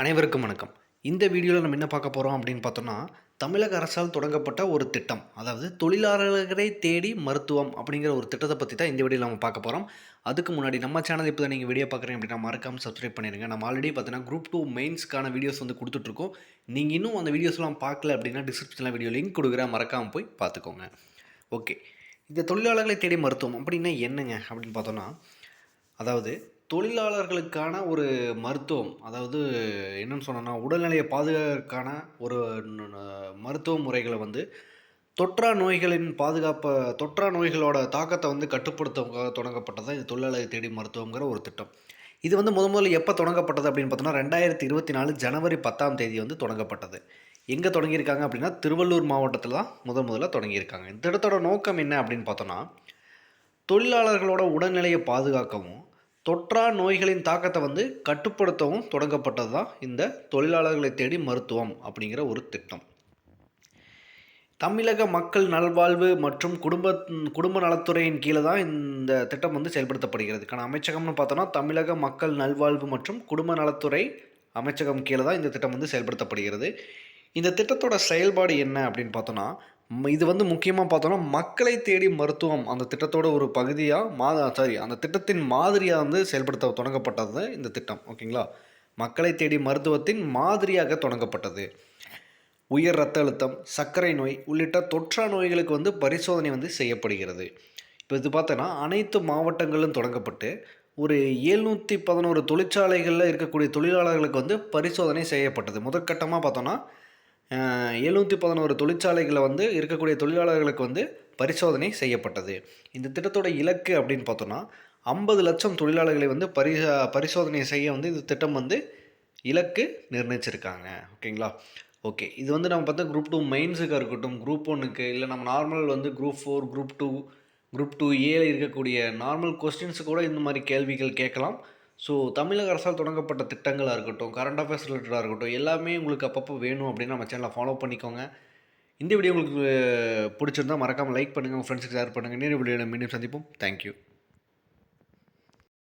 அனைவருக்கும் வணக்கம். இந்த வீடியோவில் நம்ம என்ன பார்க்க போகிறோம் அப்படின்னு பார்த்தோம்னா, தமிழக அரசால் தொடங்கப்பட்ட ஒரு திட்டம். அதாவது தொழிலாளர்களை தேடி மருத்துவம் அப்படிங்கிற ஒரு திட்டத்தை பற்றி தான் இந்த வீடியோவில் நம்ம பார்க்க போகிறோம். அதுக்கு முன்னாடி நம்ம சேனல் இப்போ தான் நீங்கள் வீடியோ பார்க்குறீங்க அப்படின்னா மறக்காமல் சப்ஸ்கிரைப் பண்ணிடுங்க. நம்ம ஆல்ரெடி பார்த்தீங்கன்னா குரூப் 2 மெயின்ஸ்க்கான வீடியோஸ் வந்து கொடுத்துட்ருக்கோம். நீங்கள் இன்னும் அந்த வீடியோஸ்லாம் பார்க்கல அப்படின்னா டிஸ்கிரிப்ஷனில் வீடியோ லிங்க் கொடுக்குறேன், மறக்காமல் போய் பார்த்துக்கோங்க. ஓகே, இந்த தொழிலாளர்களை தேடி மருத்துவம் அப்படின்னா என்னங்க அப்படின்னு பார்த்தோன்னா, அதாவது தொழிலாளர்களுக்கான ஒரு மருத்துவம். அதாவது என்னன்னு சொன்னோன்னா, உடல்நிலையை பாதுகாக்கறதுக்கான ஒரு மருத்துவ முறைகள வந்து தொற்றா நோய்களோட தாக்கத்த வந்து கட்டுப்படுத்தவுக்காக தொடங்கப்பட்டது தான் இந்த தொழிலாளரை தேடி மருத்துவம்ங்கிற ஒரு திட்டம். இது வந்து முதல்ல எப்ப தொடங்கப்பட்டது அப்படின்னு பார்த்தோம்னா, 2024 ஜனவரி 10ஆம் தேதி வந்து தொடங்கப்பட்டது. எங்க தொடங்கியிருக்காங்க அப்படின்னா, திருவள்ளூர் மாவட்டத்தில தான் முதல்ல தொடங்கியிருக்காங்க. இந்த திட்டத்தோட நோக்கம் என்ன அப்படின்னு பார்த்தோம்னா, தொழிலாளர்களோட உடல்நிலையை பாதுகாக்கவும், தொற்றா நோய்களின் தாக்கத்த வந்து கட்டுப்படுத்தவும் தொடங்கப்பட்டது தான் இந்த தொழிலாளர்களை தேடி மருத்துவம் அப்படிங்கிற ஒரு திட்டம். தமிழக மக்கள் நல்வாழ்வு மற்றும் குடும்ப நலத்துறையின் கீழ தான் இந்த திட்டம் வந்து செயல்படுத்தப்படுகிறது. இதுக்கான அமைச்சகம்னு பார்த்தோம்னா, தமிழக மக்கள் நல்வாழ்வு மற்றும் குடும்ப நலத்துறை அமைச்சகம் கீழ தான் இந்த திட்டம் வந்து செயல்படுத்தப்படுகிறது. இந்த திட்டத்தோட செயல்பாடு என்ன அப்படின்னு பார்த்தோம்னா, இது வந்து முக்கியமா பார்த்தோம்னா, மக்களை தேடி மருத்துவம் அந்த திட்டத்தோட ஒரு பகுதியா அந்த திட்டத்தின் மாதிரியா வந்து செயல்படுத்த தொடங்கப்பட்டது இந்த திட்டம். ஓகேங்களா? மக்களை தேடி மருத்துவத்தின் மாதிரியாக தொடங்கப்பட்டது. உயர் இரத்த அழுத்தம், சர்க்கரை நோய் உள்ளிட்ட தொற்றா நோய்களுக்கு வந்து பரிசோதனை வந்து செய்யப்படுகிறது. இப்போ இது பார்த்தோன்னா, அனைத்து மாவட்டங்களிலும் தொடங்கப்பட்டு ஒரு 711 தொழிற்சாலைகள்ல இருக்கக்கூடிய தொழிலாளர்களுக்கு வந்து பரிசோதனை செய்யப்பட்டது. முதற்கட்டமா பார்த்தோம்னா, 711 தொழிற்சாலைகள்ல வந்து இருக்கக்கூடிய தொழிலாளர்களுக்கு வந்து பரிசோதனை செய்யப்பட்டது. இந்த திட்டத்தோட இலக்கு அப்படின்னு பார்த்தோம்னா, 50,00,000 தொழிலாளர்களை வந்து பரிசோதனை செய்ய வந்து இந்த திட்டம் வந்து இலக்கு நிர்ணயிச்சிருக்காங்க. ஓகேங்களா? ஓகே. இது வந்து நம்ம பார்த்தா குரூப் 2 மெயின்ஸுக்கா இருக்கட்டும், குரூப் 1க்கு இல்ல நம்ம நார்மல் வந்து குரூப் 4, குரூப் 2ஏல இருக்கக்கூடிய நார்மல் கொஸ்டின்ஸ் கூட இந்த மாரி கேள்விகள் கேட்கலாம். ஸோ தமிழக அரசால் தொடங்கப்பட்ட திட்டங்களா இருக்கட்டும், கரண்ட் அஃபேர்ஸ் ரிலேட்டடா இருக்கட்டும், எல்லாமே உங்களுக்கு அப்பப்போ வேணும் அப்படின்னா நம்ம சேனலை ஃபாலோ பண்ணிக்கோங்க. இந்த வீடியோ உங்களுக்கு பிடிச்சிருந்தா மறக்காம லைக் பண்ணுங்க, உங்க ஃப்ரெண்ட்ஸ்க்கு ஷேர் பண்ணுங்க. இன்னொரு வீடியோல மீண்டும் சந்திப்போம். Thank you.